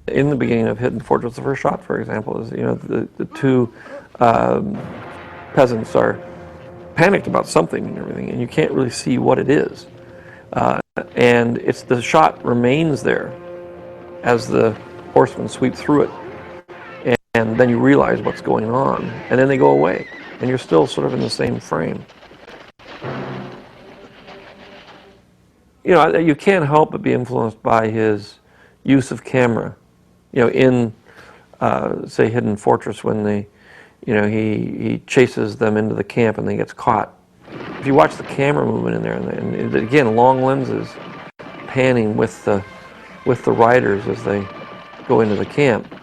In the beginning of Hidden Fortress, the first shot, for example, is the two peasants are panicked about something and everything, and you can't really see what it is. And it's the shot remains there as the horsemen sweep through it, and then you realize what's going on, and then they go away, and you're still sort of in the same frame. You can't help but be influenced by his use of camera. In say Hidden Fortress, when he chases them into the camp and then gets caught. If you watch the camera movement in there, and again, long lenses panning with the riders as they go into the camp,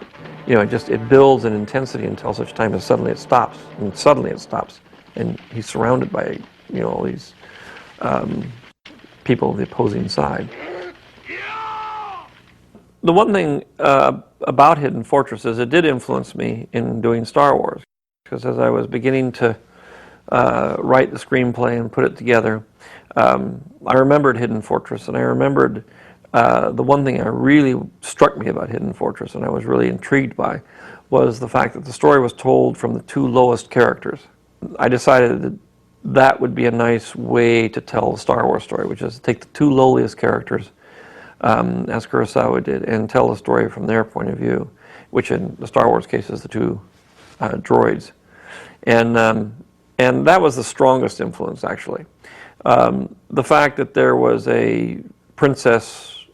it builds an intensity until such time as suddenly it stops, and he's surrounded by all these people of the opposing side. The one thing about Hidden Fortress is it did influence me in doing Star Wars, because as I was beginning to write the screenplay and put it together, I remembered Hidden Fortress, and I remembered the one thing that really struck me about Hidden Fortress, and I was really intrigued by, was the fact that the story was told from the two lowest characters. I decided that that would be a nice way to tell a Star Wars story, which is to take the two lowliest characters, as Kurosawa did, and tell the story from their point of view, which in the Star Wars case is the two droids. And that was the strongest influence, actually. The fact that there was a princess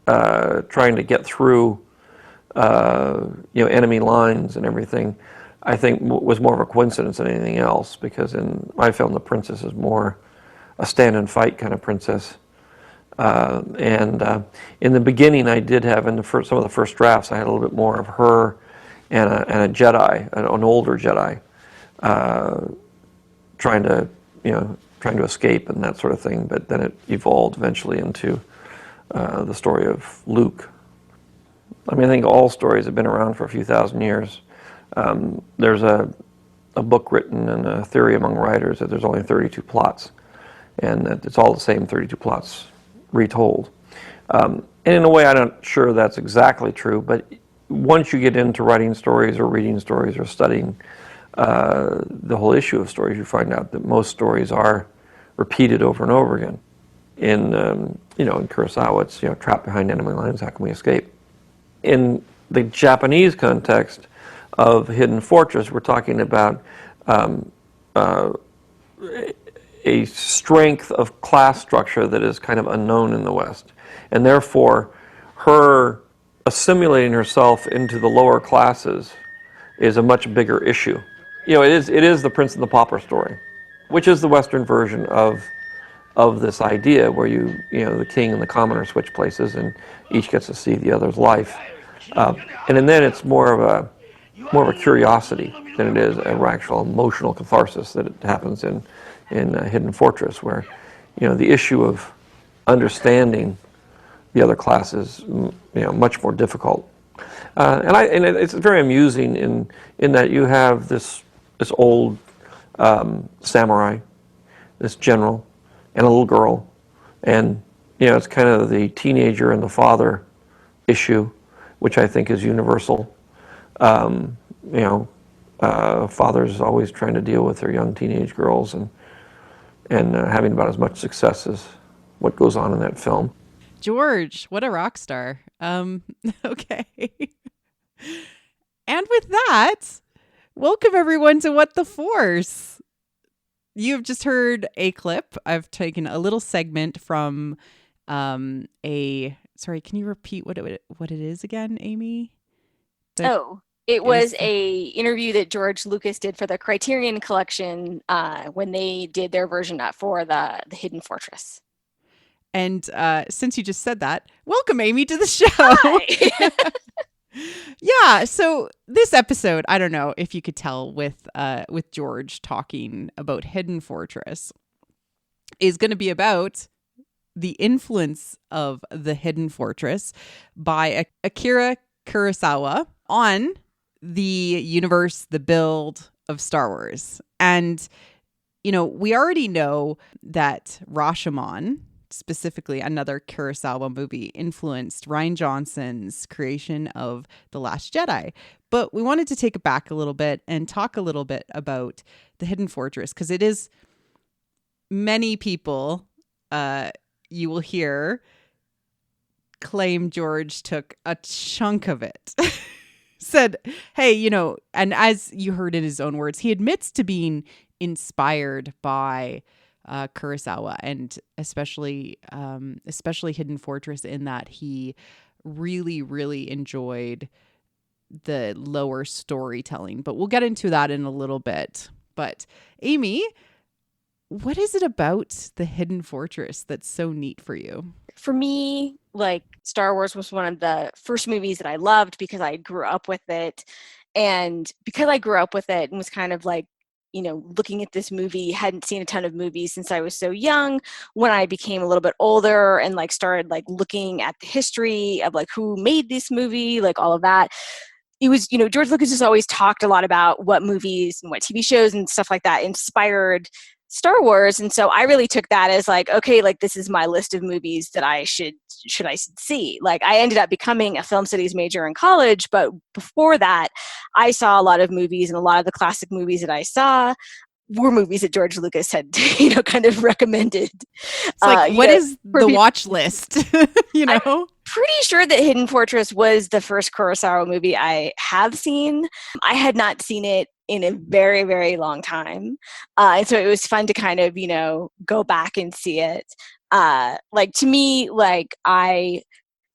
trying to get through enemy lines and everything, I think was more of a coincidence than anything else, because in my film the princess is more a stand and fight kind of princess. And in the beginning I did have, some of the first drafts, I had a little bit more of her and a Jedi, an older Jedi, trying to escape and that sort of thing, but then it evolved eventually into the story of Luke. I mean, I think all stories have been around for a few thousand years. There's a book written and a theory among writers that there's only 32 plots, and that it's all the same 32 plots retold. And in a way, I'm not sure that's exactly true, but once you get into writing stories or reading stories or studying the whole issue of stories, you find out that most stories are repeated over and over again. In Kurosawa, it's trapped behind enemy lines, how can we escape? In the Japanese context of Hidden Fortress, we're talking about a strength of class structure that is kind of unknown in the West, and therefore her assimilating herself into the lower classes is a much bigger issue. It is the Prince and the Pauper story, which is the Western version of this idea where the king and the commoner switch places and each gets to see the other's life, and then it's more of a curiosity than it is an actual emotional catharsis that it happens in Hidden Fortress, where the issue of understanding the other class is much more difficult, and it's very amusing in that you have this old samurai, this general, and a little girl, and it's kind of the teenager and the father issue, which I think is universal. Fathers always trying to deal with their young teenage girls and having about as much success as what goes on in that film. George, what a rock star. Okay. And with that, welcome everyone to What the Force. You've just heard a clip. I've taken a little segment from sorry, can you repeat what it is again, Amy? It was a interview that George Lucas did for the Criterion Collection when they did their version for the Hidden Fortress. And since you just said that, welcome Amy to the show. Yeah, so this episode, I don't know if you could tell with George talking about Hidden Fortress, is going to be about the influence of the Hidden Fortress by Akira Kurosawa on the universe, the build of Star Wars. And, we already know that Rashomon specifically another Kurosawa movie, influenced Rian Johnson's creation of The Last Jedi. But we wanted to take it back a little bit and talk a little bit about The Hidden Fortress, because it is many people you will hear claim George took a chunk of it. Said, hey, you know, and as you heard in his own words, he admits to being inspired by Kurosawa, and especially Hidden Fortress, in that he really, really enjoyed the lower storytelling. But we'll get into that in a little bit. But Amy, what is it about The Hidden Fortress that's so neat for you? For me, like, Star Wars was one of the first movies that I loved because I grew up with it. And because I grew up with it and was kind of like, you know, looking at this movie, hadn't seen a ton of movies since I was so young. When I became a little bit older and like started like looking at the history of like who made this movie, like all of that, it was, you know, George Lucas has always talked a lot about what movies and what TV shows and stuff like that inspired Star Wars. And so I really took that as like, okay, like this is my list of movies that I should see. Like I ended up becoming a film studies major in college, but before that, I saw a lot of movies, and a lot of the classic movies that I saw were movies that George Lucas had, you know, kind of recommended. It's like, what is the watch list? You know? I'm pretty sure that Hidden Fortress was the first Kurosawa movie I have seen. I had not seen it in a very, very long time. And so it was fun to kind of, you know, go back and see it. Like, to me, like, I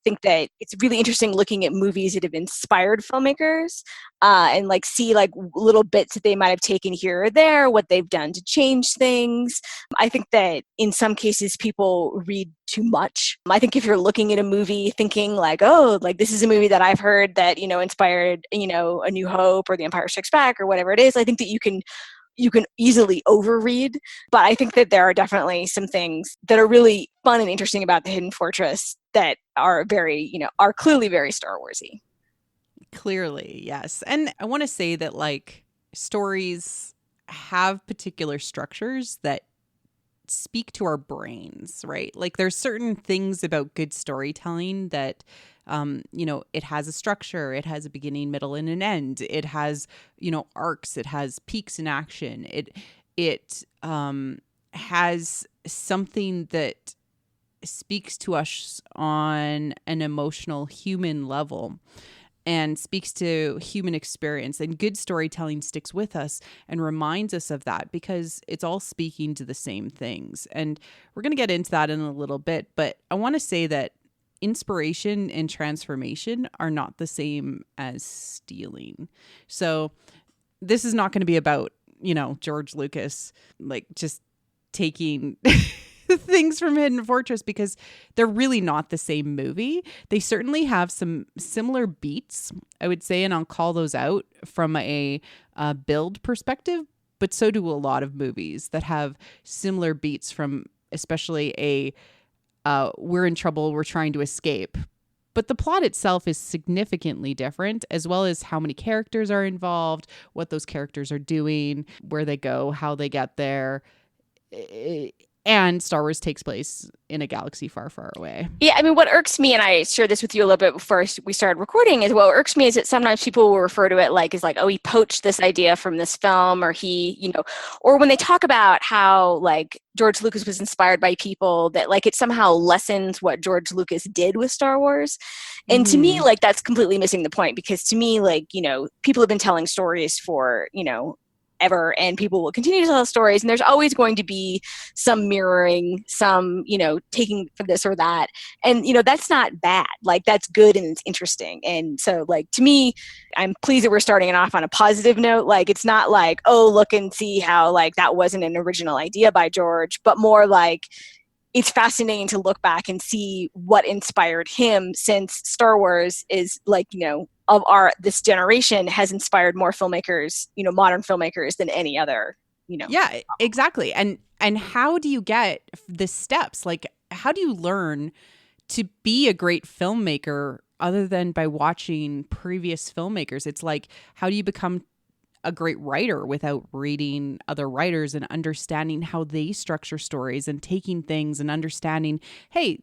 think that it's really interesting looking at movies that have inspired filmmakers, and like see like little bits that they might have taken here or there, what they've done to change things. I think that in some cases people read too much. I think if you're looking at a movie thinking like, oh, like this is a movie that I've heard that, you know, inspired, you know, A New Hope or The Empire Strikes Back or whatever it is, I think that you can easily overread. But I think that there are definitely some things that are really fun and interesting about The Hidden Fortress that are very, you know, are clearly very Star Warsy. Clearly, yes. And I want to say that like stories have particular structures that speak to our brains, right? Like there's certain things about good storytelling that you know, it has a structure, it has a beginning, middle, and an end. It has, you know, arcs, it has peaks in action. It has something that speaks to us on an emotional human level and speaks to human experience. And good storytelling sticks with us and reminds us of that because it's all speaking to the same things. And we're going to get into that in a little bit, but I want to say that inspiration and transformation are not the same as stealing. So this is not going to be about, you know, George Lucas, like just taking things from Hidden Fortress, because they're really not the same movie. They certainly have some similar beats, I would say, and I'll call those out from a build perspective, but so do a lot of movies that have similar beats, from especially a we're in trouble, we're trying to escape. But the plot itself is significantly different, as well as how many characters are involved, what those characters are doing, where they go, how they get there. And Star Wars takes place in a galaxy far, far away. Yeah, I mean, what irks me, and I shared this with you a little bit before we started recording, is what irks me is that sometimes people will refer to it like, is like, oh, he poached this idea from this film, or he, you know, or when they talk about how like George Lucas was inspired by people, that like it somehow lessens what George Lucas did with Star Wars. And to me, like, that's completely missing the point, because to me, like, you know, people have been telling stories for, you know, ever, and people will continue to tell stories, and there's always going to be some mirroring, some, you know, taking from this or that, and, you know, that's not bad. Like, that's good and it's interesting. And so, like, to me, I'm pleased that we're starting it off on a positive note. Like, it's not like, oh, look and see how like that wasn't an original idea by George, but more like it's fascinating to look back and see what inspired him, since Star Wars is like, you know, of this generation has inspired more filmmakers, you know, modern filmmakers, than any other, you know. Yeah, exactly. And how do you get the steps? Like, how do you learn to be a great filmmaker other than by watching previous filmmakers? It's like, how do you become a great writer without reading other writers and understanding how they structure stories and taking things and understanding, hey,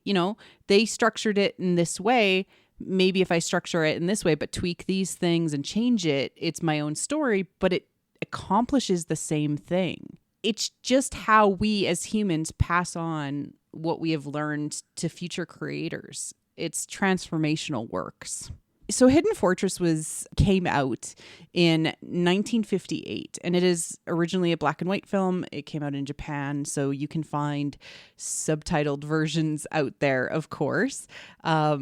they structured it in this way. Maybe if I structure it in this way, but tweak these things and change it, it's my own story, but it accomplishes the same thing. It's just how we as humans pass on what we have learned to future creators. It's transformational works. So Hidden Fortress came out in 1958, and it is originally a black and white film. It came out in Japan, so you can find subtitled versions out there, of course. I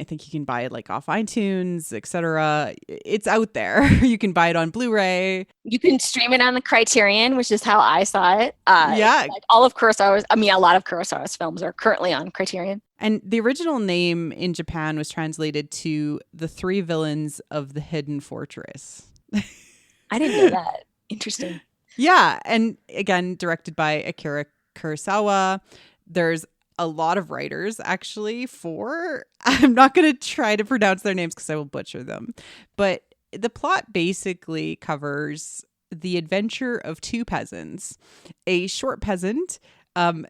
think you can buy it like off iTunes, etc. It's out there. You can buy it on Blu-ray. You can stream it on the Criterion, which is how I saw it. Yeah. Like all of Kurosawa's, a lot of Kurosawa's films are currently on Criterion. And the original name in Japan was translated to The Three Villains of the Hidden Fortress. I didn't know that. Interesting. Yeah. And again, directed by Akira Kurosawa. There's a lot of writers actually I'm not going to try to pronounce their names because I will butcher them. But the plot basically covers the adventure of two peasants, a short peasant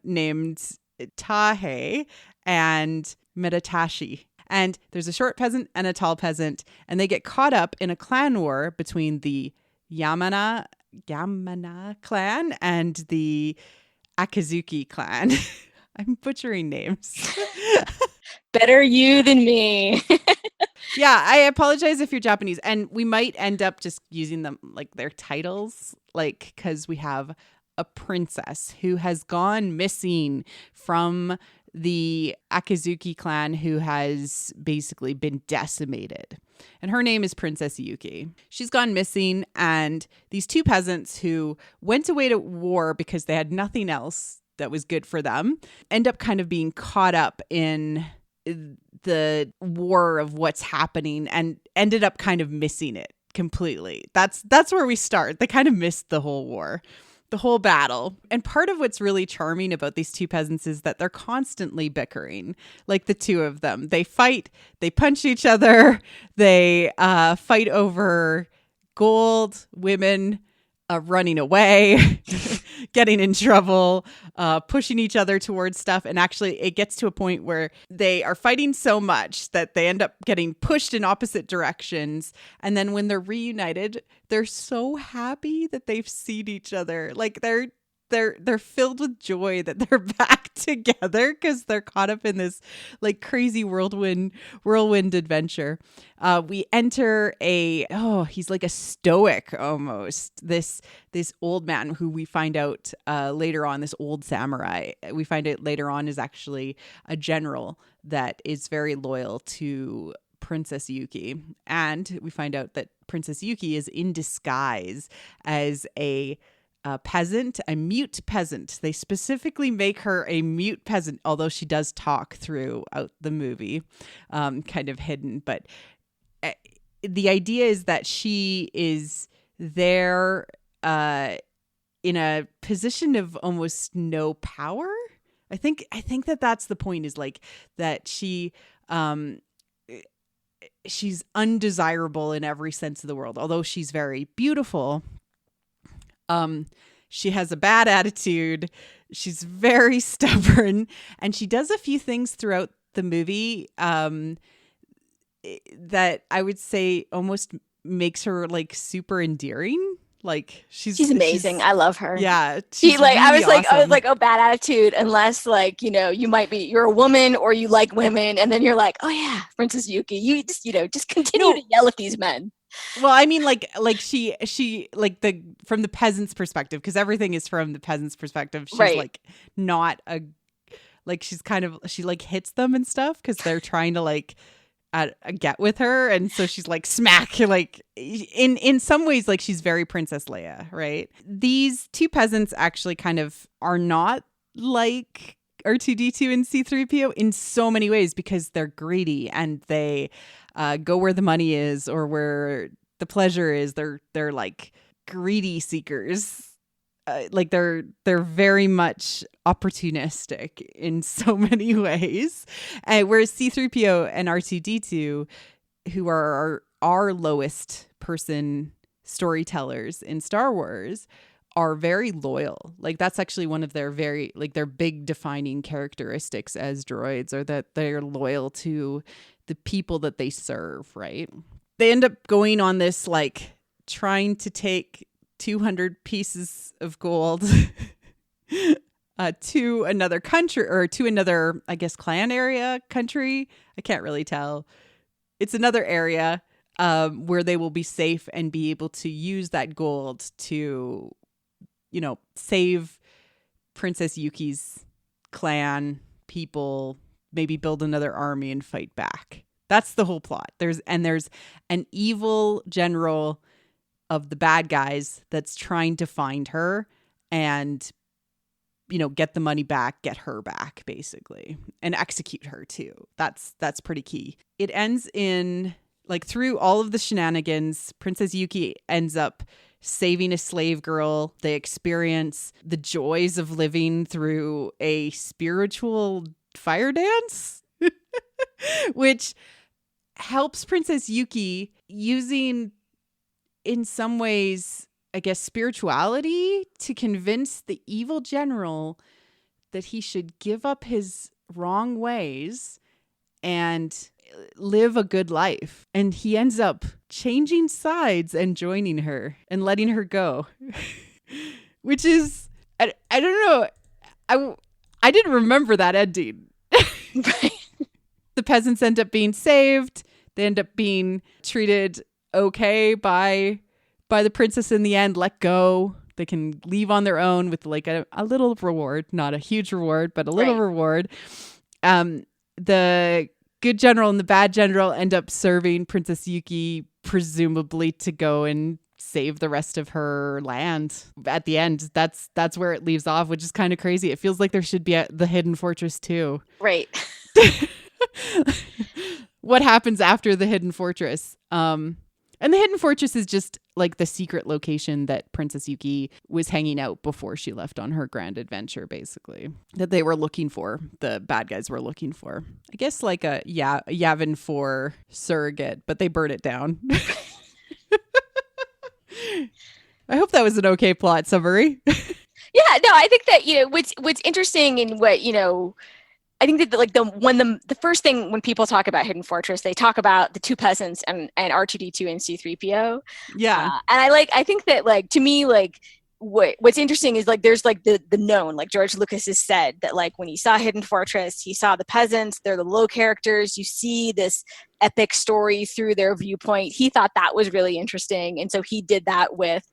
named Tahe and Meditashi. And there's a short peasant and a tall peasant, and they get caught up in a clan war between the Yamana clan and the Akazuki clan. I'm butchering names. Better you than me. Yeah, I apologize if you're Japanese, and we might end up just using them like their titles, like because we have a princess who has gone missing from the Akazuki clan, who has basically been decimated. And her name is Princess Yuki. She's gone missing, and these two peasants who went away to war because they had nothing else that was good for them end up kind of being caught up in the war of what's happening and ended up kind of missing it completely. That's where we start. They kind of missed the whole war. The whole battle. And part of what's really charming about these two peasants is that they're constantly bickering, like the two of them. They fight, they punch each other, they fight over gold, women, running away, getting in trouble, pushing each other towards stuff. And actually, it gets to a point where they are fighting so much that they end up getting pushed in opposite directions. And then when they're reunited, they're so happy that they've seen each other. Like they're filled with joy that they're back together because they're caught up in this like crazy whirlwind adventure. We enter he's like a stoic almost. This old man who we find out later on, this old samurai, we find out later on is actually a general that is very loyal to Princess Yuki. And we find out that Princess Yuki is in disguise as a peasant, a mute peasant. They specifically make her a mute peasant, although she does talk throughout the movie, kind of hidden. But the idea is that she is there in a position of almost no power. I think that's the point, is like that she's undesirable in every sense of the word, although she's very beautiful. She has a bad attitude. She's very stubborn, and she does a few things throughout the movie that I would say almost makes her like super endearing. Like she's amazing. I love her. Yeah, she like really I was like, oh, bad you're a woman or you like women, and then you're like, oh yeah, Princess Yuki, you just continue to yell at these men. Well, I mean, like she like from the peasant's perspective, because everything is from the peasant's perspective. She's right. Like not she's kind of, she like hits them and stuff because they're trying to like get with her, and so she's like smack, like in some ways like she's very Princess Leia, right? These two peasants actually kind of are not like R2-D2 and C-3PO in so many ways, because they're greedy and they go where the money is or where the pleasure is. They're like greedy seekers. Like they're very much opportunistic in so many ways. Whereas C-3PO and R2-D2, who are our lowest person storytellers in Star Wars are very loyal. Like that's actually one of their their big defining characteristics as droids, are that they're loyal to the people that they serve, right? They end up going on this like trying to take 200 pieces of gold to another country, or to another, I guess, clan area, country. I can't really tell. It's another area where they will be safe and be able to use that gold to, you know, save Princess Yuki's clan, people, maybe build another army and fight back. That's the whole plot. There's an evil general of the bad guys that's trying to find her and, you know, get the money back, get her back, basically, and execute her too. That's pretty key. It ends in, like, through all of the shenanigans, Princess Yuki ends up saving a slave girl. They experience the joys of living through a spiritual fire dance, which helps Princess Yuki using, in some ways, I guess, spirituality to convince the evil general that he should give up his wrong ways and live a good life. And he ends up changing sides and joining her and letting her go, which is, I don't know. I didn't remember that ending. The peasants end up being saved. They end up being treated okay by the princess in the end, let go. They can leave on their own with like a little reward, not a huge reward, but a little reward. The good general and the bad general end up serving Princess Yuki, presumably to go and save the rest of her land. At the end, that's where it leaves off, which is kind of crazy. It feels like there should be the Hidden Fortress too. Right. What happens after the Hidden Fortress? And the Hidden Fortress is just like the secret location that Princess Yuki was hanging out before she left on her grand adventure, basically, that they were looking for. The bad guys were looking for, I guess, like a Yavin 4 surrogate, but they burnt it down. I hope that was an okay plot summary. Yeah, no, I think that, you know, what's interesting in what, you know, I think that like the first thing when people talk about Hidden Fortress, they talk about the two peasants and R2D2 and C3PO. Yeah. And I think that, like, to me, like, what's interesting is like there's like the known, like George Lucas has said that, like, when he saw Hidden Fortress, he saw the peasants, they're the low characters, you see this epic story through their viewpoint. He thought that was really interesting, and so he did that with,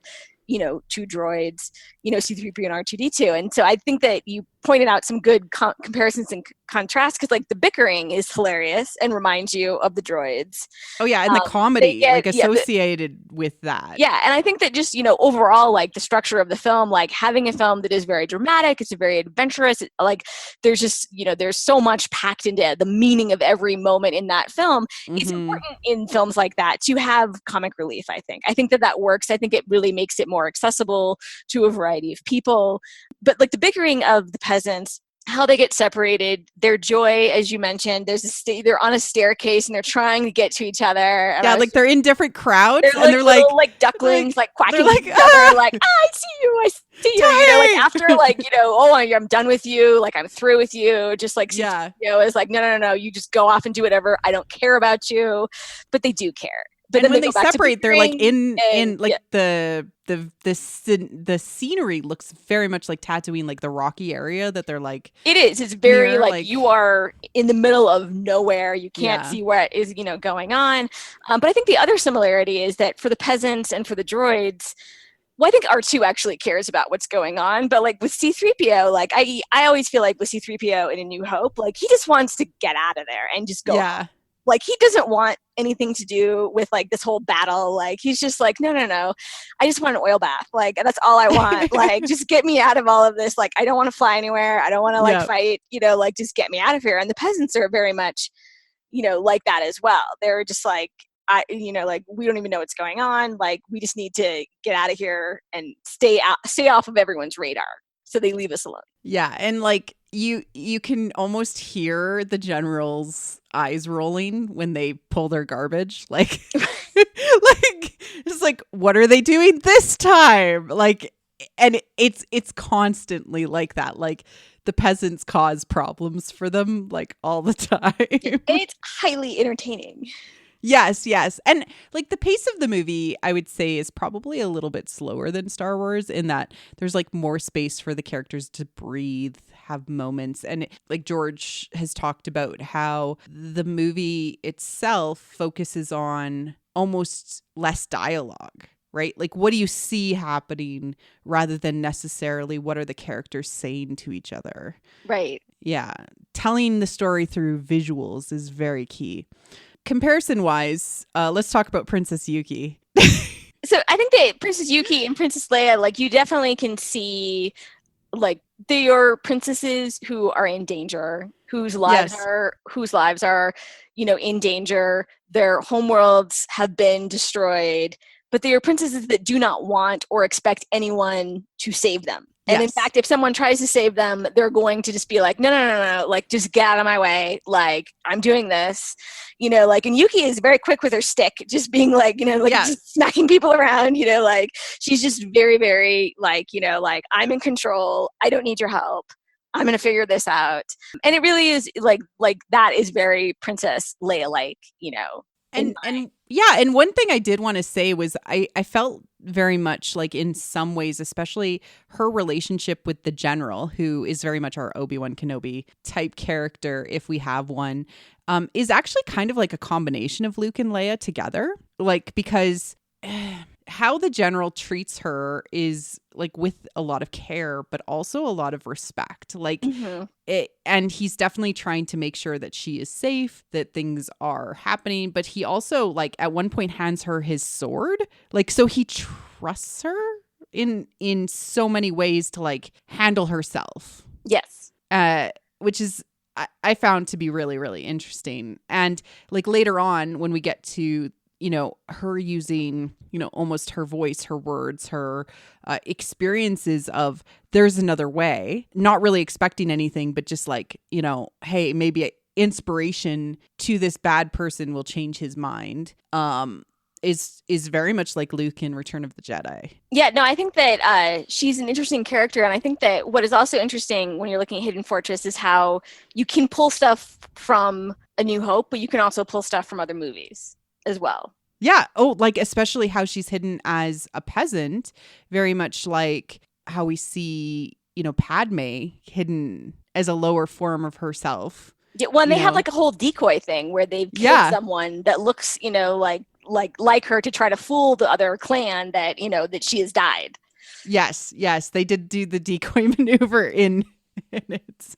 you know, two droids, you know, C3PO and R2D2. And so I think that you pointed out some good comparisons and contrasts, because like the bickering is hilarious and reminds you of the droids. Oh yeah, and the comedy associated with that. Yeah, and I think that just, you know, overall, like the structure of the film, like having a film that is very dramatic, it's very adventurous, like there's just, you know, there's so much packed into the meaning of every moment in that film. Mm-hmm. It's important in films like that to have comic relief, I think that works. I think it really makes it more accessible to a variety of people. But like the bickering of the peasants, how they get separated, their joy, as you mentioned, they're on a staircase and they're trying to get to each other. And yeah, like they're in different crowds, and they're like ducklings, like quacking like, each other, like, I see you, you know, like after, like, you know, oh, I'm done with you, like I'm through with you, just like, yeah, you know, it's like, no, you just go off and do whatever, I don't care about you, but they do care. But and then when they separate, they're like in like yeah. the scenery looks very much like Tatooine, like the rocky area that they're like. It is. It's very near, like you are in the middle of nowhere. You can't see what is, you know, going on. But I think the other similarity is that for the peasants and for the droids, well, I think R2 actually cares about what's going on, but like with C3PO, like I always feel like with C3PO in A New Hope, like he just wants to get out of there and just go. Yeah. Like he doesn't want anything to do with like this whole battle. Like he's just like, no. I just want an oil bath. Like that's all I want. Like just get me out of all of this. Like I don't want to fly anywhere. I don't want to like fight, you know, like just get me out of here. And the peasants are very much, you know, like that as well. They're just like, you know, like we don't even know what's going on. Like we just need to get out of here and stay off of everyone's radar. So they leave us alone. Yeah. And like you can almost hear the general's eyes rolling when they pull their garbage. Like Like, it's like, what are they doing this time? Like, and it's constantly like that. Like, the peasants cause problems for them like all the time. And it's highly entertaining. Yes, yes. And like the pace of the movie, I would say, is probably a little bit slower than Star Wars in that there's like more space for the characters to breathe, have moments. And like George has talked about how the movie itself focuses on almost less dialogue, right? Like, what do you see happening rather than necessarily what are the characters saying to each other? Right. Yeah. Telling the story through visuals is very key. Comparison wise, let's talk about Princess Yuki. So I think that Princess Yuki and Princess Leia, like, you definitely can see, like, they are princesses who are in danger, whose lives are, you know, in danger. Their homeworlds have been destroyed, but they are princesses that do not want or expect anyone to save them. And in fact, if someone tries to save them, they're going to just be like, no, like, just get out of my way. Like, I'm doing this, you know, like, and Yuki is very quick with her stick, just being like, you know, like, just smacking people around, you know, like, she's just very, very, like, you know, like, I'm in control. I don't need your help. I'm going to figure this out. And it really is like that is very Princess Leia-like, you know. And one thing I did want to say was I felt very much like in some ways, especially her relationship with the general, who is very much our Obi-Wan Kenobi type character, if we have one, is actually kind of like a combination of Luke and Leia together. Like, because how the general treats her is like with a lot of care, but also a lot of respect. Like, and he's definitely trying to make sure that she is safe, that things are happening. But he also, like, at one point hands her his sword. Like, so he trusts her in so many ways to like handle herself. Yes. Which is, I found to be really, really interesting. And like later on, when we get to, you know, her using, you know, almost her voice, her words, her experiences of there's another way, not really expecting anything, but just like, you know, hey, maybe inspiration to this bad person will change his mind, is very much like Luke in Return of the Jedi. Yeah, no, I think that she's an interesting character. And I think that what is also interesting when you're looking at Hidden Fortress is how you can pull stuff from A New Hope, but you can also pull stuff from other movies as well. Yeah. Oh, like especially how she's hidden as a peasant, very much like how we see, you know, Padme hidden as a lower form of herself. Yeah, well, and they have like a whole decoy thing where they've killed someone that looks, you know, like her to try to fool the other clan that, you know, that she has died. Yes, they did do the decoy maneuver in it.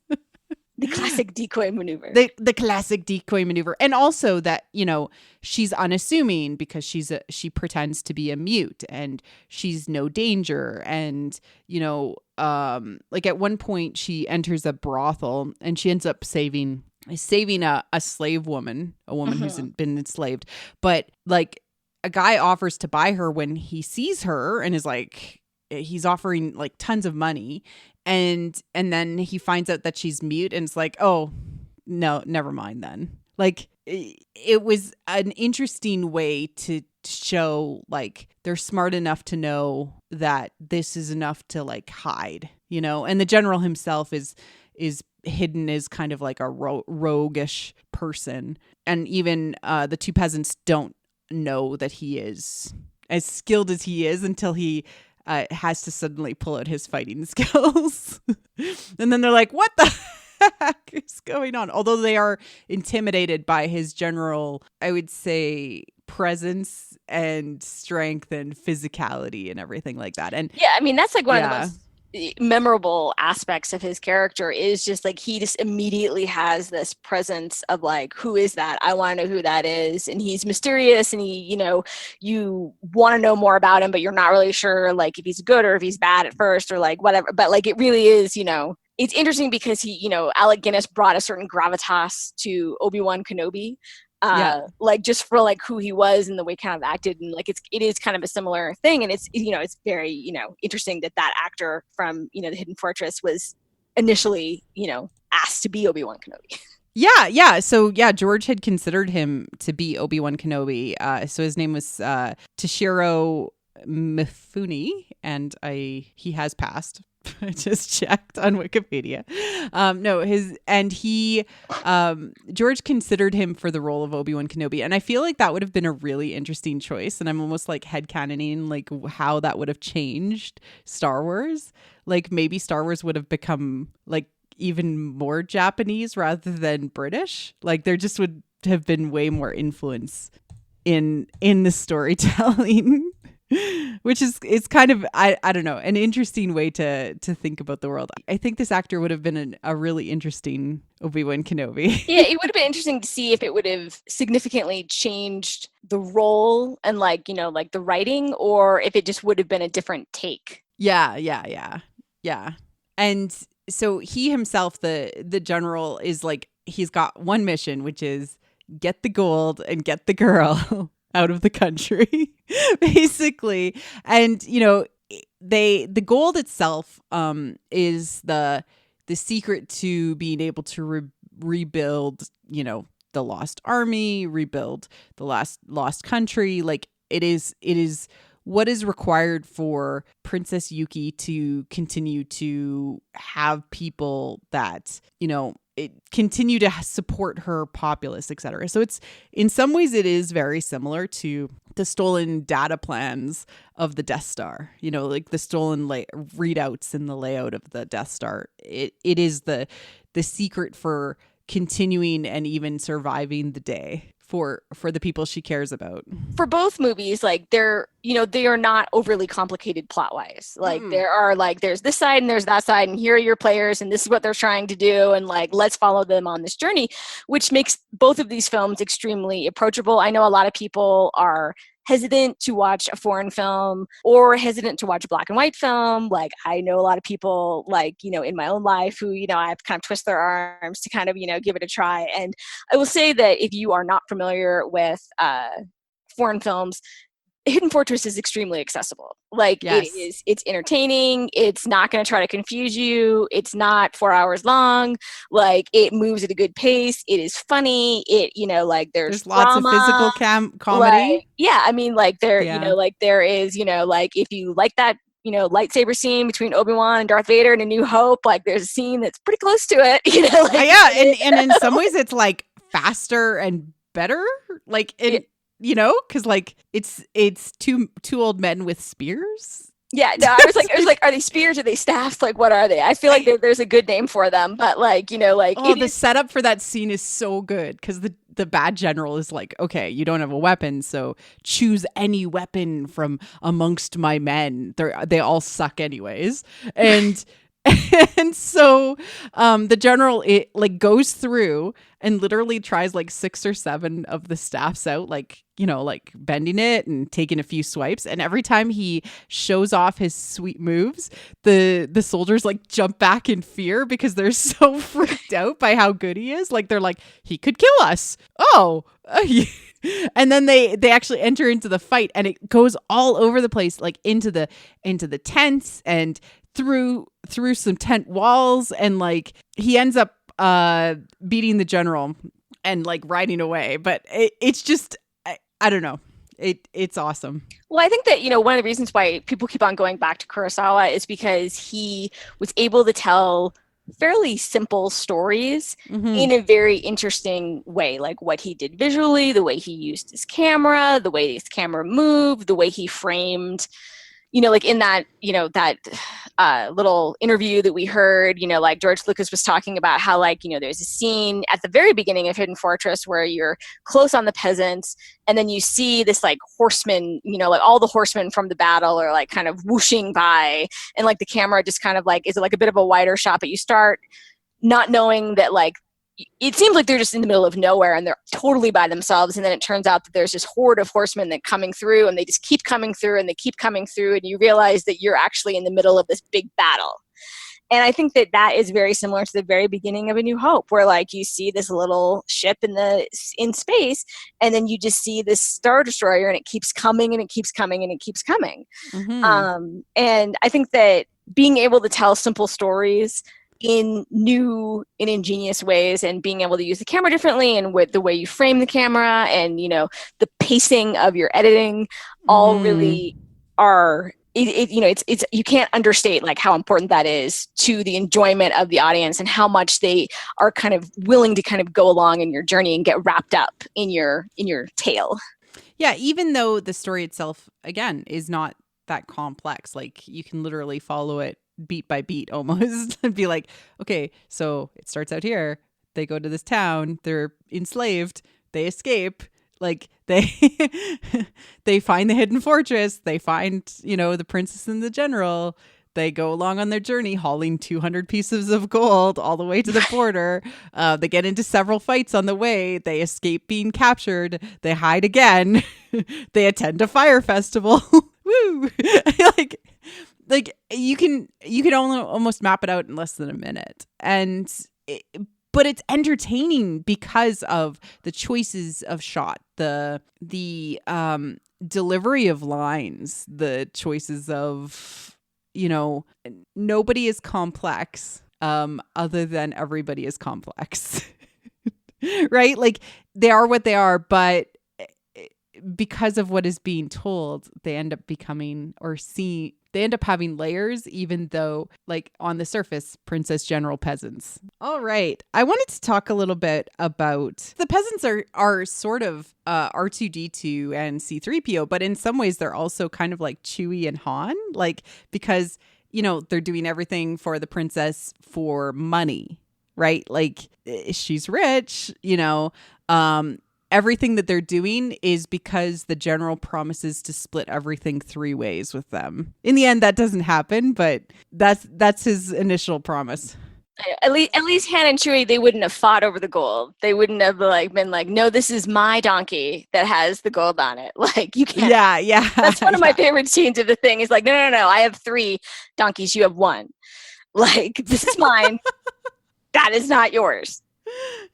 The classic decoy maneuver. The classic decoy maneuver. And also that, you know, she's unassuming because she pretends to be a mute and she's no danger. And, you know, like at one point she enters a brothel and she ends up saving a slave woman, a woman who's been enslaved. But like a guy offers to buy her when he sees her and is like, he's offering like tons of money. And then he finds out that she's mute and it's like, oh, no, never mind then. Like, it was an interesting way to show, like, they're smart enough to know that this is enough to, like, hide, you know? And the general himself is hidden as kind of like a roguish person. And even the two peasants don't know that he is as skilled as he is until he has to suddenly pull out his fighting skills. And then they're like, what the heck is going on? Although they are intimidated by his general, I would say, presence and strength and physicality and everything like that. And yeah, I mean, that's like one of the most memorable aspects of his character is just like he just immediately has this presence of like, who is that? I want to know who that is. And he's mysterious and he, you know, you want to know more about him, but you're not really sure like if he's good or if he's bad at first or like whatever. But like it really is, you know, it's interesting because he, you know, Alec Guinness brought a certain gravitas to Obi-Wan Kenobi. Like just for like who he was and the way he kind of acted, and like it is kind of a similar thing, and it's, you know, it's very, you know, interesting that actor from, you know, The Hidden Fortress was initially, you know, asked to be Obi-Wan Kenobi. Yeah. So George had considered him to be Obi-Wan Kenobi. So his name was Toshiro Mifune, and he has passed. I just checked on Wikipedia. George considered him for the role of Obi-Wan Kenobi, and I feel like that would have been a really interesting choice. And I'm almost like headcanoning like how that would have changed Star Wars. Like maybe Star Wars would have become like even more Japanese rather than British. Like there just would have been way more influence in the storytelling. Which is, it's kind of, I don't know, an interesting way to think about the world. I think this actor would have been a really interesting Obi-Wan Kenobi. Yeah, it would have been interesting to see if it would have significantly changed the role and like, like the writing, or if it just would have been a different take. Yeah. And so he himself, the general, is like, he's got one mission, which is get the gold and get the girl out of the country, basically. And the gold itself is the secret to being able to rebuild the lost army, rebuild the lost country. Like it is what is required for Princess Yuki to continue to have people that continue to support her populace, etc. So it's, in some ways, it is very similar to the stolen data plans of the Death Star. Like the stolen readouts in the layout of the Death Star. It is the secret for continuing and even surviving the day for the people she cares about. For both movies, like they are not overly complicated plot wise. Like there are like, there's this side and there's that side, and here are your players and this is what they're trying to do, and like let's follow them on this journey, which makes both of these films extremely approachable. I know a lot of people are hesitant to watch a foreign film or hesitant to watch a black and white film. Like I know a lot of people like, in my own life who, I've kind of twist their arms to kind of, give it a try. And I will say that if you are not familiar with foreign films, Hidden Fortress is extremely accessible. Like yes. It's entertaining. It's not going to try to confuse you. It's not 4 hours long. Like it moves at a good pace. It is funny. It, like there's lots drama, of physical comedy. Like, yeah. I mean, like there, like there is, like if you like that, lightsaber scene between Obi-Wan and Darth Vader in A New Hope, like there's a scene that's pretty close to it, like, yeah. And in some ways it's like faster and better. Like because like it's two old men with spears. Yeah, no, I was like, are they spears? Are they staffs? Like, what are they? I feel like there's a good name for them, but like, the setup for that scene is so good because the bad general is like, okay, you don't have a weapon, so choose any weapon from amongst my men. They all suck anyways, and. And so the general goes through and literally tries like 6 or 7 of the staffs out, like bending it and taking a few swipes. And every time he shows off his sweet moves, the soldiers like jump back in fear because they're so freaked out by how good he is. Like they're like, he could kill us. Oh. And then they actually enter into the fight, and it goes all over the place, like into the tents and through some tent walls, and like he ends up beating the general and like riding away. But it's just I don't know. It's awesome. Well, I think that, one of the reasons why people keep on going back to Kurosawa is because he was able to tell fairly simple stories in a very interesting way. Like what he did visually, the way he used his camera, the way his camera moved, the way he framed, like in that, that little interview that we heard, like George Lucas was talking about how like, there's a scene at the very beginning of Hidden Fortress where you're close on the peasants, and then you see this like horseman, like all the horsemen from the battle are like kind of whooshing by, and like the camera just kind of like is like a bit of a wider shot, but you start not knowing that like it seems like they're just in the middle of nowhere and they're totally by themselves. And then it turns out that there's this horde of horsemen that coming through, and they just keep coming through and they keep coming through. And you realize that you're actually in the middle of this big battle. And I think that that is very similar to the very beginning of A New Hope, where like you see this little ship in space, and then you just see this Star Destroyer, and it keeps coming and it keeps coming and it keeps coming. And I think that being able to tell simple stories in new and ingenious ways, and being able to use the camera differently, and with the way you frame the camera, and the pacing of your editing, all really are it's you can't understate like how important that is to the enjoyment of the audience, and how much they are kind of willing to kind of go along in your journey and get wrapped up in your tale. Yeah, even though the story itself, again, is not that complex, like you can literally follow it beat by beat almost and be like, okay, so it starts out here. They go to this town. They're enslaved. They escape. Like they they find the hidden fortress. They find, the princess and the general. They go along on their journey, hauling 200 pieces of gold all the way to the border. They get into several fights on the way. They escape being captured. They hide again. They attend a fire festival. Woo! like you can only almost map it out in less than a minute, but it's entertaining because of the choices of shot, the delivery of lines, the choices of, nobody is complex other than everybody is complex. Right? Like they are what they are, but because of what is being told, they end up becoming they end up having layers, even though, like, on the surface, princess, general, peasants. All right. I wanted to talk a little bit about the peasants are sort of R2-D2 and C-3PO, but in some ways they're also kind of like Chewie and Han, like, because, they're doing everything for the princess for money, right? Like, she's rich, everything that they're doing is because the general promises to split everything 3 ways with them. In the end, that doesn't happen, but that's his initial promise. At least Han and Chewie, they wouldn't have fought over the gold. They wouldn't have been like, no, this is my donkey that has the gold on it. Like, you can't. Yeah. That's one of my favorite scenes of the thing. Is like, no, I have 3 donkeys. You have 1. Like, this is mine. That is not yours.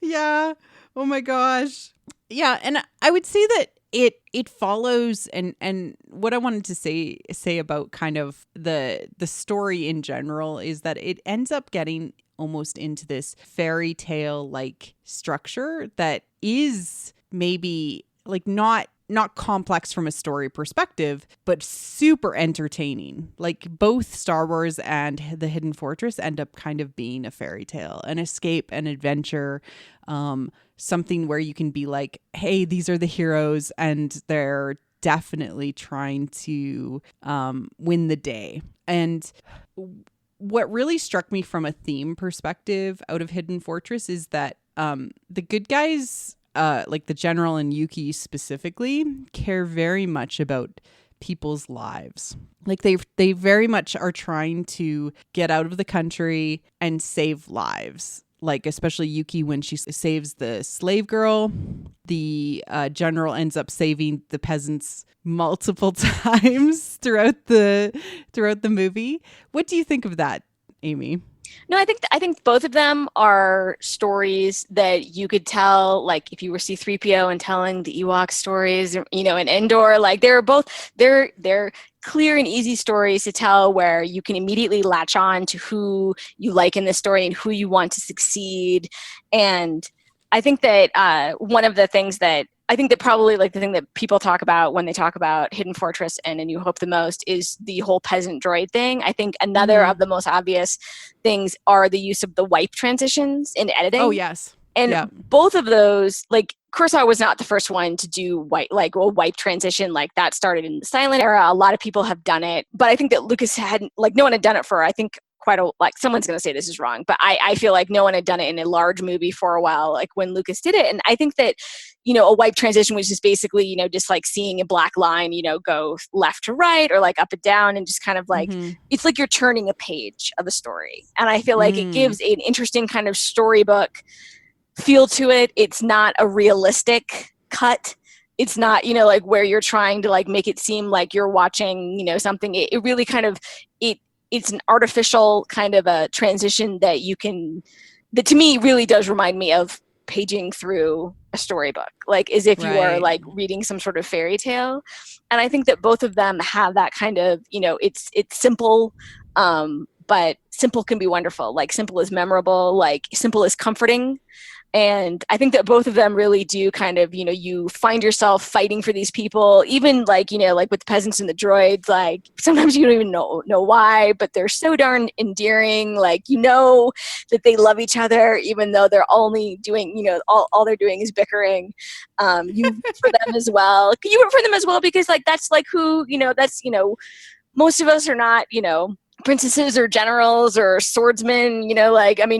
Yeah. Oh my gosh. Yeah, and I would say that it follows, and what I wanted to say about kind of the story in general is that it ends up getting almost into this fairy tale like structure that is maybe like not complex from a story perspective, but super entertaining. Like both Star Wars and The Hidden Fortress end up kind of being a fairy tale, an escape, an adventure, something where you can be like, hey, these are the heroes and they're definitely trying to win the day. And what really struck me from a theme perspective out of Hidden Fortress is that the good guys, like the general and Yuki specifically, care very much about people's lives. Like they very much are trying to get out of the country and save lives. Like especially Yuki, when she saves the slave girl, the general ends up saving the peasants multiple times throughout the movie. What do you think of that, Amy? No, I think both of them are stories that you could tell, like if you were C-3PO and telling the Ewok stories, in Endor, like they're clear and easy stories to tell where you can immediately latch on to who you like in the story and who you want to succeed. And I think that one of the things that I think that probably like the thing that people talk about when they talk about Hidden Fortress and A New Hope the most is the whole peasant droid thing. I think another of the most obvious things are the use of the wipe transitions in editing. Oh, yes. And both of those, like Kurosawa was not the first one to do a wipe transition. Like that started in the silent era. A lot of people have done it, but I think that Lucas hadn't, like no one had done it for, I think, someone's going to say this is wrong, but I feel like no one had done it in a large movie for a while, like when Lucas did it. And I think that, a wipe transition was just basically, just like seeing a black line, go left to right or like up and down, and just kind of like, it's like you're turning a page of a story. And I feel like it gives an interesting kind of storybook feel to it. It's not a realistic cut. It's not, like where you're trying to like make it seem like you're watching, something. It really kind of, it's an artificial kind of a transition that to me really does remind me of paging through a storybook, like as if you are like reading some sort of fairy tale. And I think that both of them have that kind of, it's simple, but simple can be wonderful. Like simple is memorable, like simple is comforting. And I think that both of them really do kind of, you find yourself fighting for these people, even like, like with the peasants and the droids, like sometimes you don't even know why, but they're so darn endearing. Like, that they love each other, even though they're only doing, all they're doing is bickering. You root for them as well. You root for them as well because like, that's like who, most of us are not, princesses or generals or swordsmen,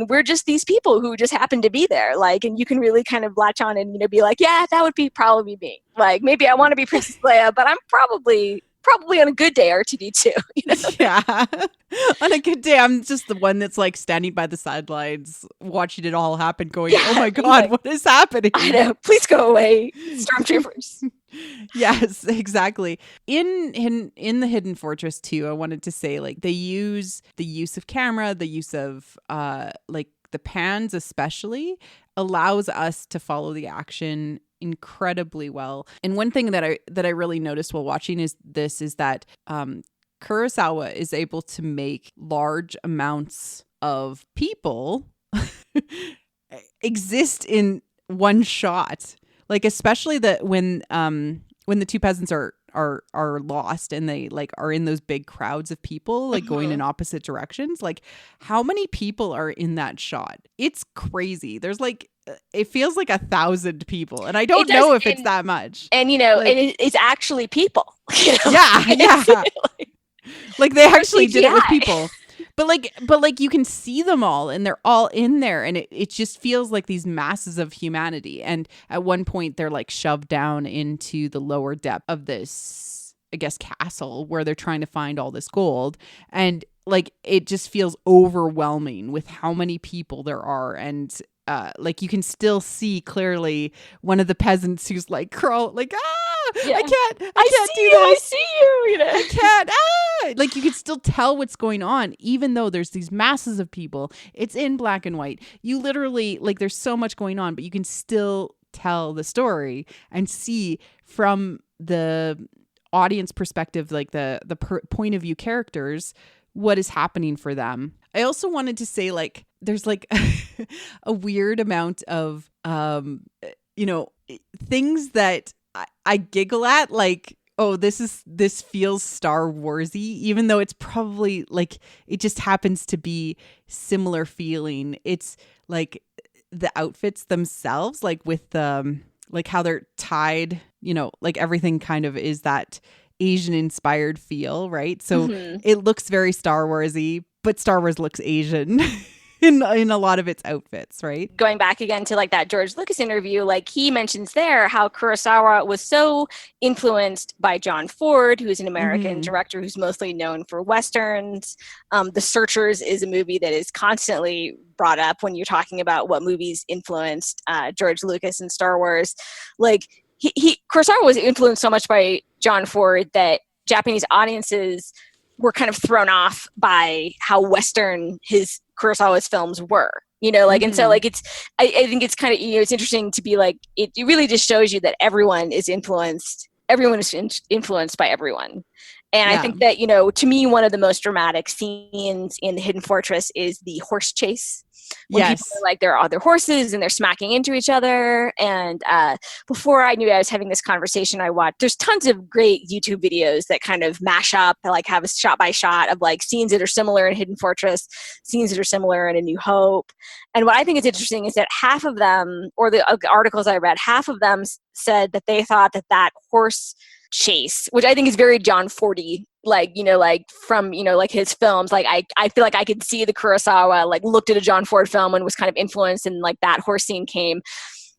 we're just these people who just happen to be there, like, and you can really kind of latch on and, be like, yeah, that would be probably me. Like, maybe I want to be Princess Leia, but I'm probably on a good day R2D2. Yeah. On a good day, I'm just the one that's like standing by the sidelines, watching it all happen, going, oh my God, what is happening? I know. Please go away, stormtroopers. Yes, exactly. In the Hidden Fortress too, I wanted to say like they use the use of camera, the use of like the pans especially allows us to follow the action incredibly well. And one thing that I really noticed while watching is that Kurosawa is able to make large amounts of people exist in one shot. Like especially when the two peasants are lost and they like are in those big crowds of people like going in opposite directions. Like how many people are in that shot? It's crazy. There's like it feels like 1,000 people, and I don't know if it's that much. And like, and it's actually people. Yeah. Like they actually did it with people. But like you can see them all and they're all in there and it just feels like these masses of humanity. And at one point they're like shoved down into the lower depth of this, I guess, castle where they're trying to find all this gold. And like it just feels overwhelming with how many people there are. And like you can still see clearly one of the peasants who's like crawl like I can't do this. I see you, I can't like you can still tell what's going on even though there's these masses of people. It's in black and white. You literally like there's so much going on, but you can still tell the story and see from the audience perspective, like the point of view characters, what is happening for them. I also wanted to say like there's like a weird amount of things that I giggle at, like, oh, this feels Star Warsy, even though it's probably like it just happens to be similar feeling. It's like the outfits themselves, like with like how they're tied, like everything kind of is that Asian inspired feel, right? So it looks very Star Warsy, but Star Wars looks Asian in a lot of its outfits, right? Going back again to like that George Lucas interview, like he mentions there how Kurosawa was so influenced by John Ford, who's an American director who's mostly known for Westerns. The Searchers is a movie that is constantly brought up when you're talking about what movies influenced George Lucas and Star Wars. Like Kurosawa was influenced so much by John Ford that Japanese audiences were kind of thrown off by how Western his Kurosawa's films were, and so like I think it's kind of, it's interesting to be like, it really just shows you that everyone is influenced by everyone. And I think that, to me, one of the most dramatic scenes in The Hidden Fortress is the horse chase. When people are like, there are other horses and they're smacking into each other. And before I knew I was having this conversation, I watched, there's tons of great YouTube videos that kind of mash up, like have a shot by shot of like scenes that are similar in Hidden Fortress, scenes that are similar in A New Hope. And what I think is interesting is that half of them, or the articles I read, half of them said that they thought that horse chase, which I think is very John Fordy, like, like from, like his films, like I feel like I could see the Kurosawa, like looked at a John Ford film and was kind of influenced, and like that horse scene came.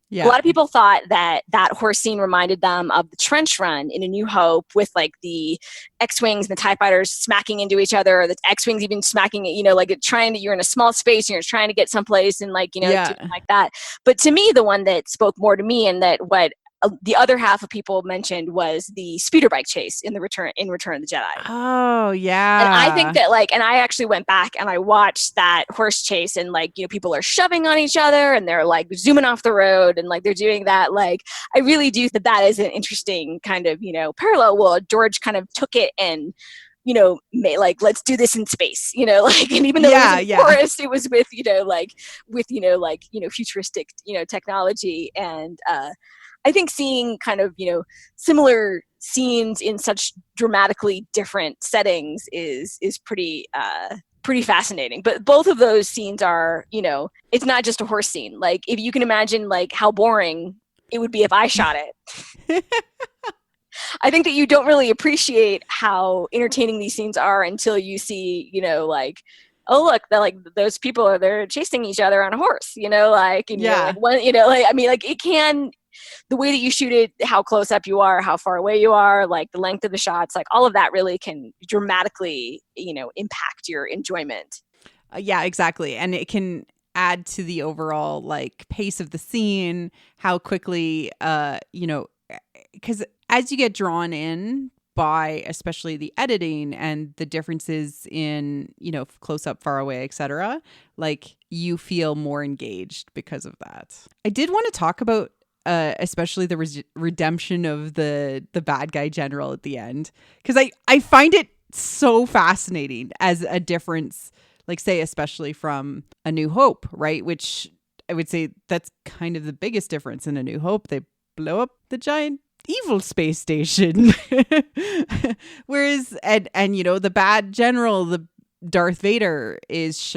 Yeah. A lot of people thought that horse scene reminded them of the trench run in A New Hope, with like the X-Wings and the TIE fighters smacking into each other, or the X-Wings even smacking, like you're in a small space and you're trying to get someplace and like, doing like that. But to me, the one that spoke more to me, and that what the other half of people mentioned, was the speeder bike chase in Return of the Jedi. Oh yeah. And I think that like, and I actually went back and I watched that horse chase, and like, people are shoving on each other and they're like zooming off the road and like they're doing that. Like, I really do that is an interesting kind of, parallel. Well, George kind of took it and let's do this in space, like, and even though it was in the forest, it was with, futuristic, technology. And I think seeing kind of, similar scenes in such dramatically different settings is pretty fascinating. But both of those scenes are, it's not just a horse scene. Like, if you can imagine, like, how boring it would be if I shot it. I think that you don't really appreciate how entertaining these scenes are until you see, like, oh, look, those people they're chasing each other on a horse, like, and it can, the way that you shoot it, how close up you are, how far away you are, like the length of the shots, like all of that really can dramatically, impact your enjoyment. Yeah, exactly. And it can add to the overall like pace of the scene, how quickly, because as you get drawn in by especially the editing and the differences in, close up, far away, etc., like you feel more engaged because of that. I did want to talk about especially the redemption of the bad guy general at the end, because I find it so fascinating as a difference, like, say, especially from A New Hope, right? Which I would say that's kind of the biggest difference in A New Hope. They blow up the giant evil space station. Whereas, and the bad general, the Darth Vader, is,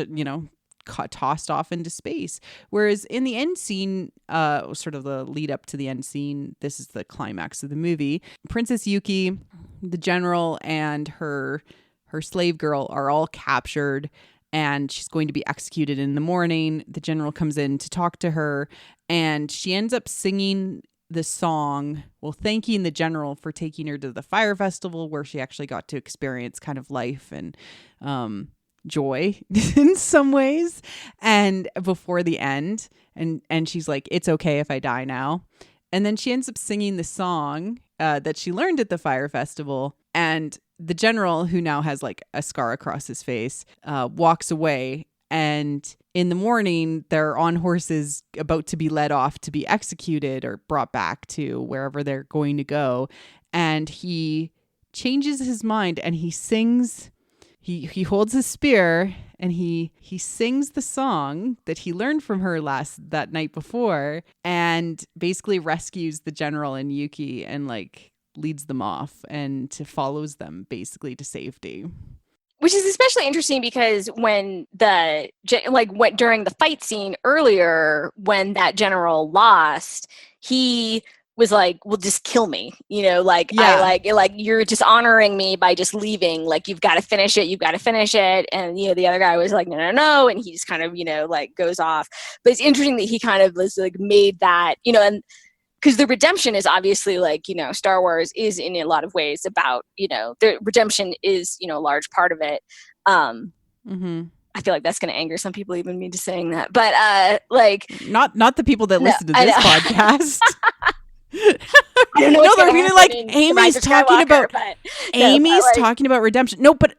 tossed off into space. Whereas in the end scene, sort of the lead up to the end scene, this is the climax of the movie, Princess Yuki, the general, and her slave girl are all captured, and she's going to be executed in the morning. The general comes in to talk to her, and she ends up singing the song, thanking the general for taking her to the fire festival, where she actually got to experience kind of life and joy in some ways, and before the end, and she's like, it's okay if I die now. And then she ends up singing the song that she learned at the fire festival, and the general, who now has like a scar across his face, walks away. And in the morning, they're on horses about to be led off to be executed or brought back to wherever they're going to go. And he changes his mind and he sings. He holds his spear and he sings the song that he learned from her that night before, and basically rescues the general and Yuki and like leads them off and follows them basically to safety. Which is especially interesting because when during the fight scene earlier, when that general lost, he was like, well, just kill me, yeah. I you're just honoring me by just leaving, like, you've got to finish it. And the other guy was like, no, and he just kind of goes off. But it's interesting that he kind of was like made that, and because the redemption is obviously Star Wars is in a lot of ways about, the redemption is, a large part of it. I feel like that's going to anger some people, even me just saying that. But not the people that listen to this podcast. I don't know. No, they're really like, Amy's talking about talking about redemption. No, but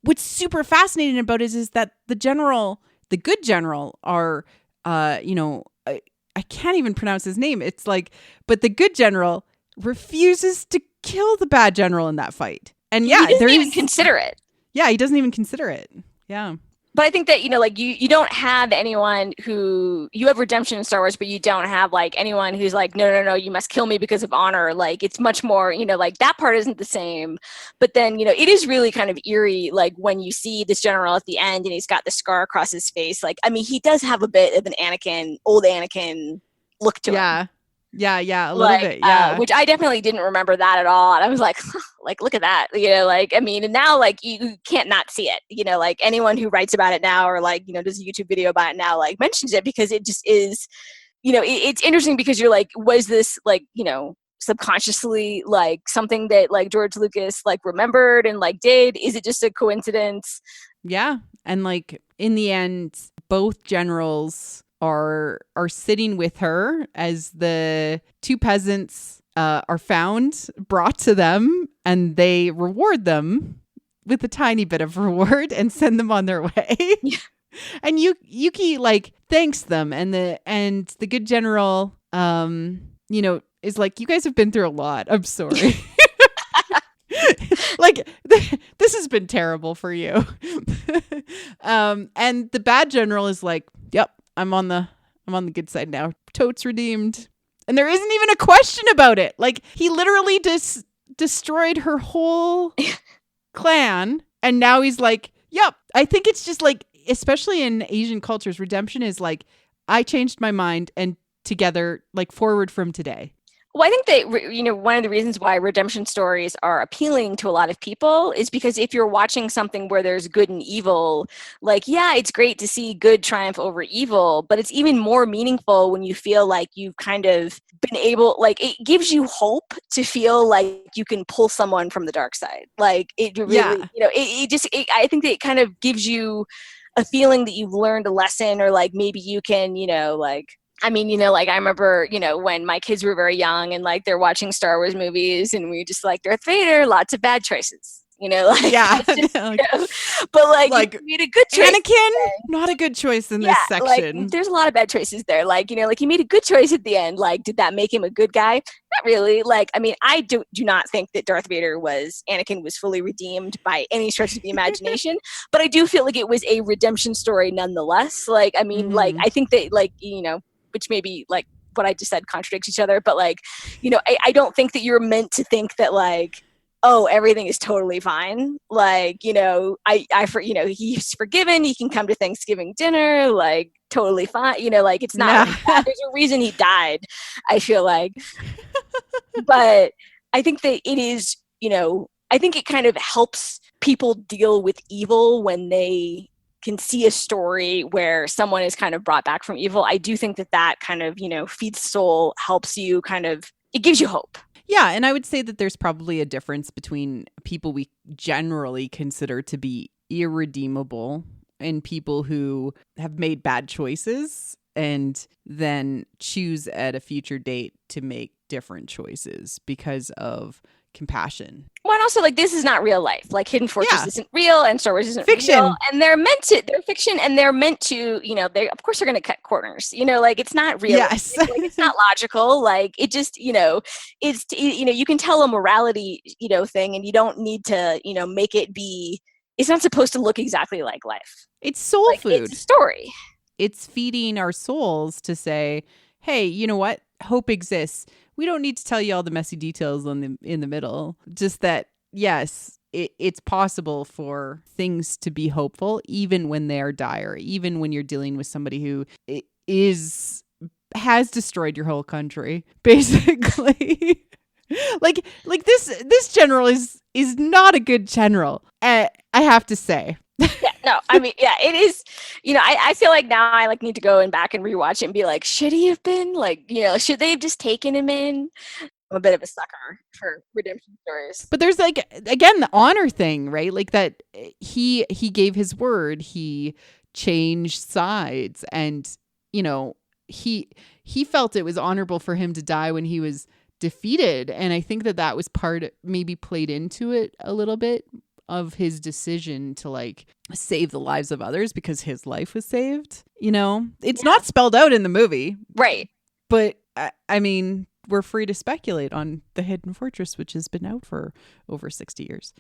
what's super fascinating about it is that the good general are, I can't even pronounce his name. It's like, but the good general refuses to kill the bad general in that fight. And yeah, he doesn't even consider it. Yeah, he doesn't even consider it. Yeah. But I think that, you don't have anyone who, you have redemption in Star Wars, but you don't have anyone who's like, no, you must kill me because of honor. Like, it's much more, that part isn't the same. But then, it is really kind of eerie, when you see this general at the end and he's got the scar across his face. He does have a bit of an old Anakin look to him. Yeah, a little bit, yeah. Which I definitely didn't remember that at all. And I was like, look at that, and now, you can't not see it, anyone who writes about it now or, does a YouTube video about it now, mentions it, because it just is, it's interesting because you're like, was this, subconsciously, something that, George Lucas, remembered and, did? Is it just a coincidence? Yeah. And, in the end, both generals are sitting with her as the two peasants are brought to them, and they reward them with a tiny bit of reward and send them on their way. Yeah. And Yuki thanks them, and the good general is like, you guys have been through a lot. I'm sorry. this has been terrible for you. And the bad general is like, yep, I'm on the good side now. Totes redeemed. And there isn't even a question about it. Like, he literally destroyed her whole clan. And now he's like, yep. I think it's just like, especially in Asian cultures, redemption is like, I changed my mind and together, like, forward from today. Well, I think that, one of the reasons why redemption stories are appealing to a lot of people is because if you're watching something where there's good and evil, like, yeah, it's great to see good triumph over evil, but it's even more meaningful when you feel like you've kind of been able, like, it gives you hope to feel like you can pull someone from the dark side. Like, it really, I think that it kind of gives you a feeling that you've learned a lesson, or like maybe you can, I remember, when my kids were very young and like they're watching Star Wars movies and we just like Darth Vader, lots of bad choices, Yeah. just, but like you made a good choice. Anakin, not a good choice in this section. There's a lot of bad choices there. Like, he made a good choice at the end. Like, did that make him a good guy? Not really. Like, I mean, I do not think that Anakin was fully redeemed by any stretch of the imagination, but I do feel like it was a redemption story nonetheless. Like, I mean, like, I think that, like, which maybe like what I just said contradicts each other, but like, I don't think that you're meant to think that like, oh, everything is totally fine. Like, he's forgiven. He can come to Thanksgiving dinner, like totally fine. Like it's not like that. There's a reason he died, I feel like. But I think that it is, I think it kind of helps people deal with evil when they can see a story where someone is kind of brought back from evil. I do think that kind of, feeds soul, helps you kind of, it gives you hope. Yeah, and I would say that there's probably a difference between people we generally consider to be irredeemable and people who have made bad choices and then choose at a future date to make different choices because of compassion. Well, and also, like, this is not real life. Like, Hidden Fortress isn't real, and Star Wars isn't fiction. Real, and they're fiction, and they're meant to, of course they're going to cut corners. Like, it's not real. Yes. Like, it's not logical. Like, it just, it's, you can tell a morality, thing, and you don't need to, make it be. It's not supposed to look exactly like life. It's soul food. It's a story. It's feeding our souls to say, hey, you know what? Hope exists. We don't need to tell you all the messy details in the middle. Just that, yes, it's possible for things to be hopeful, even when they are dire, even when you're dealing with somebody who has destroyed your whole country, basically. like this general is not a good general. I have to say. Yeah, no, I mean, yeah, it is, I feel like now I like need to go back and rewatch it and be like, should he have been like, should they have just taken him in? I'm a bit of a sucker for redemption stories. But there's like, again, the honor thing, right? Like that he gave his word, he changed sides, and, he felt it was honorable for him to die when he was defeated. And I think that was maybe played into it a little bit of his decision to like save the lives of others because his life was saved. It's not spelled out in the movie. Right. But I mean, we're free to speculate on The Hidden Fortress, which has been out for over 60 years.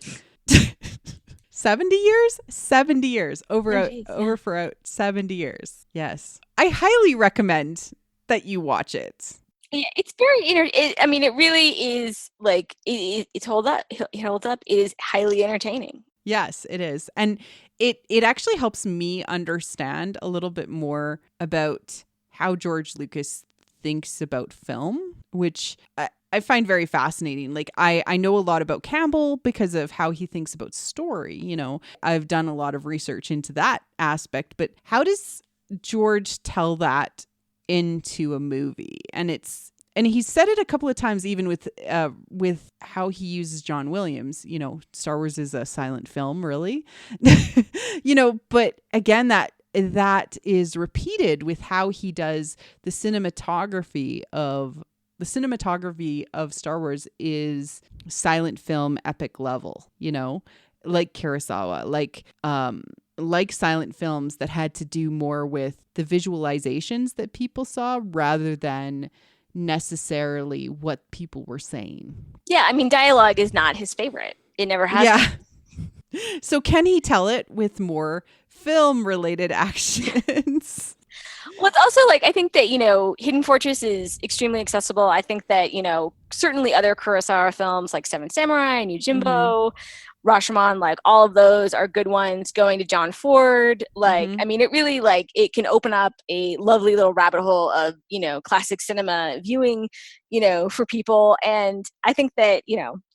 70 years? 70 years. Over for out 70 years. Yes. I highly recommend that you watch it. Yeah, it's very it really is like it's holds up. It holds up. It is highly entertaining. Yes, it is. And it actually helps me understand a little bit more about how George Lucas thinks about film, which I find very fascinating. Like I know a lot about Campbell because of how he thinks about story. I've done a lot of research into that aspect, but how does George tell that into a movie? And he said it a couple of times, even with how he uses John Williams. Star Wars is a silent film, really. But again, that is repeated with how he does the cinematography of Star Wars is silent film epic level. Like Kurosawa, like silent films that had to do more with the visualizations that people saw rather than necessarily what people were saying. Yeah, I mean, dialogue is not his favorite. It never has been. So can he tell it with more film-related actions? Well, it's also like, I think that, Hidden Fortress is extremely accessible. I think that, certainly other Kurosawa films like Seven Samurai and Yojimbo, Rashomon, like all of those are good ones. Going to John Ford, it really it can open up a lovely little rabbit hole of, classic cinema viewing, for people. And I think that,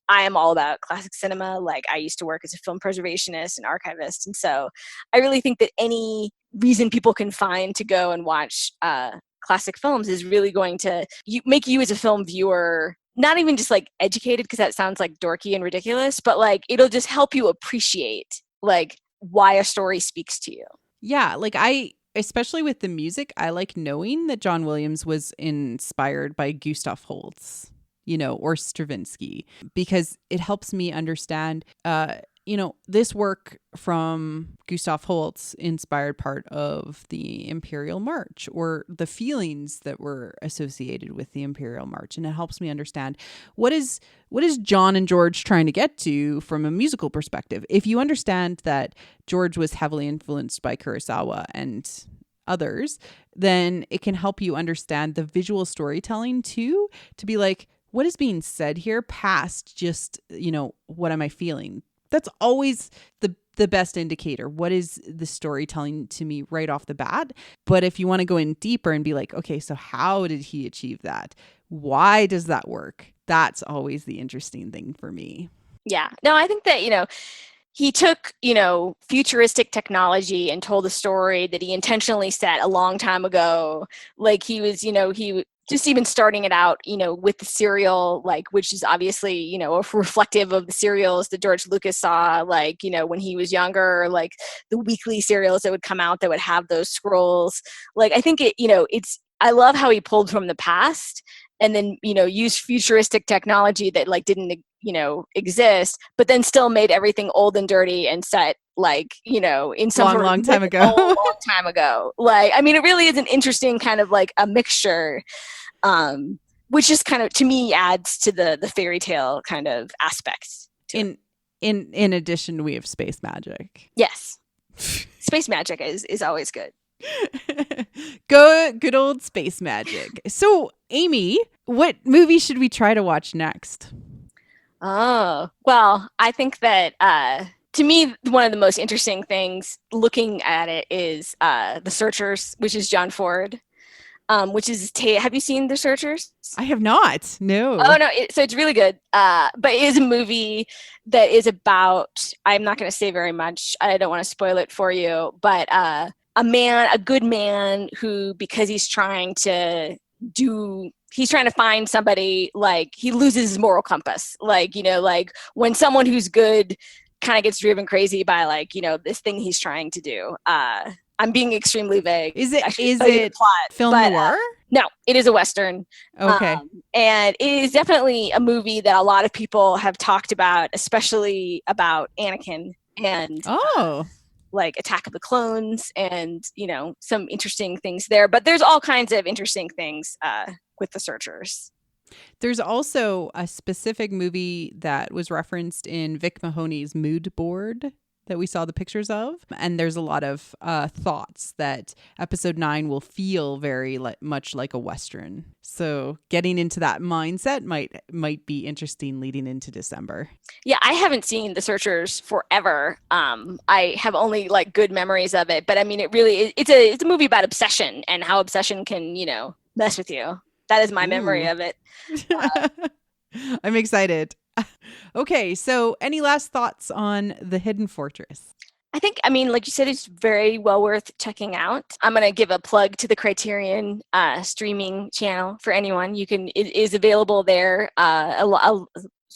I am all about classic cinema. Like, I used to work as a film preservationist and archivist. And so I really think that any reason people can find to go and watch classic films is really going to make you as a film viewer not even just like educated, because that sounds like dorky and ridiculous, but like it'll just help you appreciate like why a story speaks to you. Yeah, like especially with the music, I like knowing that John Williams was inspired by Gustav Holst, or Stravinsky, because it helps me understand, this work from Gustav Holst inspired part of the Imperial March, or the feelings that were associated with the Imperial March. And it helps me understand what is John and George trying to get to from a musical perspective. If you understand that George was heavily influenced by Kurosawa and others, then it can help you understand the visual storytelling too, to be like, what is being said here past just, what am I feeling? That's always the best indicator. What is the storytelling to me right off the bat? But if you want to go in deeper and be like, okay, so how did he achieve that? Why does that work? That's always the interesting thing for me. Yeah. No, I think that, he took, futuristic technology and told a story that he intentionally set a long time ago. Like he was, just even starting it out, with the serial, like, which is obviously, reflective of the serials that George Lucas saw, like, when he was younger, like the weekly serials that would come out that would have those scrolls. Like, I think I love how he pulled from the past and then, used futuristic technology that like didn't, exist, but then still made everything old and dirty and set like, in some long time ago. long time ago. Like, it really is an interesting kind of like a mixture, which just kind of, to me, adds to the fairy tale kind of aspect. In addition, we have space magic. Yes. Space magic is always good. Good old space magic. So, Amy, what movie should we try to watch next? Oh, well, I think that to me, one of the most interesting things looking at it is The Searchers, which is John Ford, which is have you seen The Searchers? I have not. No. Oh, no. So it's really good. But it is a movie that is about, I'm not going to say very much. I don't want to spoil it for you, but a good man who, because he's trying to find somebody, like he loses his moral compass. Like, like when someone who's good kind of gets driven crazy by like, this thing he's trying to do. I'm being extremely vague. Is it plot, film noir? No, it is a Western. Okay. And it is definitely a movie that a lot of people have talked about, especially about Anakin and like Attack of the Clones and, some interesting things there. But there's all kinds of interesting things with The Searchers. There's also a specific movie that was referenced in Vic Mahoney's mood board that we saw the pictures of. And there's a lot of thoughts that episode 9 will feel very much like a Western. So getting into that mindset might be interesting leading into December. Yeah, I haven't seen The Searchers forever. I have only like good memories of it. But it really, it's a movie about obsession and how obsession can, mess with you. That is my memory of it. I'm excited. Okay, so any last thoughts on The Hidden Fortress? I think, like you said, it's very well worth checking out. I'm going to give a plug to the Criterion streaming channel for anyone. It is available there, as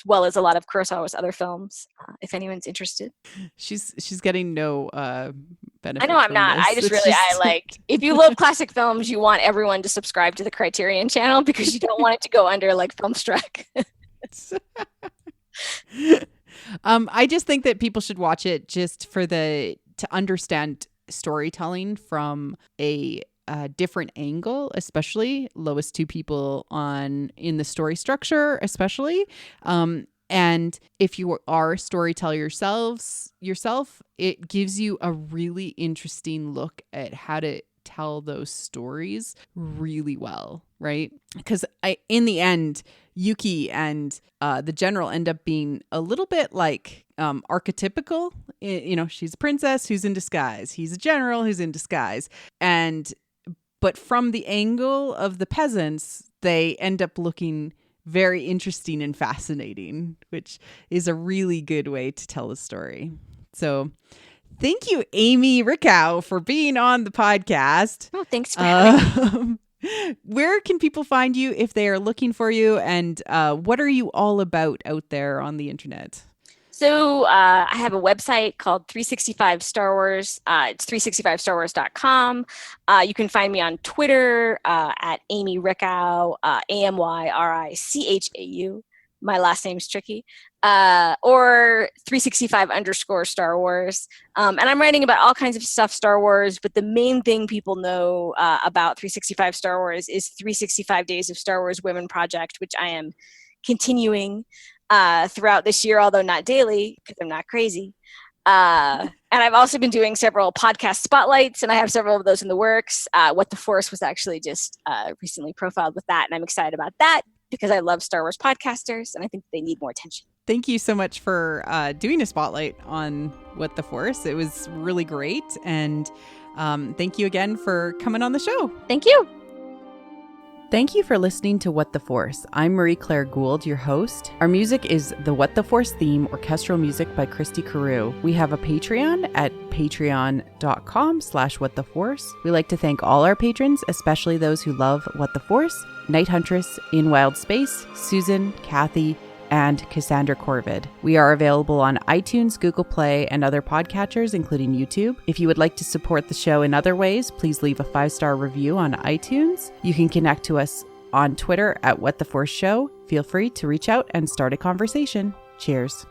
well as a lot of Kurosawa's other films, if anyone's interested. She's getting no benefit. I know I'm not. I just if you love classic films, you want everyone to subscribe to the Criterion channel because you don't want it to go under like Filmstruck. I just think that people should watch it just to understand storytelling from a different angle, especially lowest two people in the story structure, especially. And if you are a storyteller yourself, it gives you a really interesting look at how to tell those stories really well, right? Because in the end, Yuki and the general end up being a little bit like archetypical. She's a princess who's in disguise. He's a general who's in disguise. But from the angle of the peasants, they end up looking very interesting and fascinating, which is a really good way to tell the story. So thank you, Amy Rickow, for being on the podcast. Oh, thanks for having me. Where can people find you if they are looking for you? And what are you all about out there on the internet? So I have a website called 365 Star Wars. It's 365starwars.com. You can find me on Twitter at Amy Rickow, AMYRICHAU. My last name's tricky. Or 365_Star Wars. And I'm writing about all kinds of stuff Star Wars, but the main thing people know about 365 Star Wars is 365 Days of Star Wars Women Project, which I am continuing throughout this year, although not daily because I'm not crazy. And I've also been doing several podcast spotlights, and I have several of those in the works. What the Force was actually just recently profiled with that, and I'm excited about that because I love Star Wars podcasters, and I think they need more attention. Thank you so much for doing a spotlight on What the Force. It was really great, and thank you again for coming on the show. Thank you. Thank you for listening to What the Force. I'm Marie-Claire Gould, your host. Our music is the What the Force theme, orchestral music by Christy Carew. We have a Patreon at patreon.com/whattheforce. We like to thank all our patrons, especially those who love What the Force: Night Huntress, In Wild Space, Susan, Kathy, and Cassandra Corvid. We are available on iTunes, Google Play, and other podcatchers, including YouTube. If you would like to support the show in other ways, please leave a 5-star review on iTunes. You can connect to us on Twitter at What the Force Show. Feel free to reach out and start a conversation. Cheers.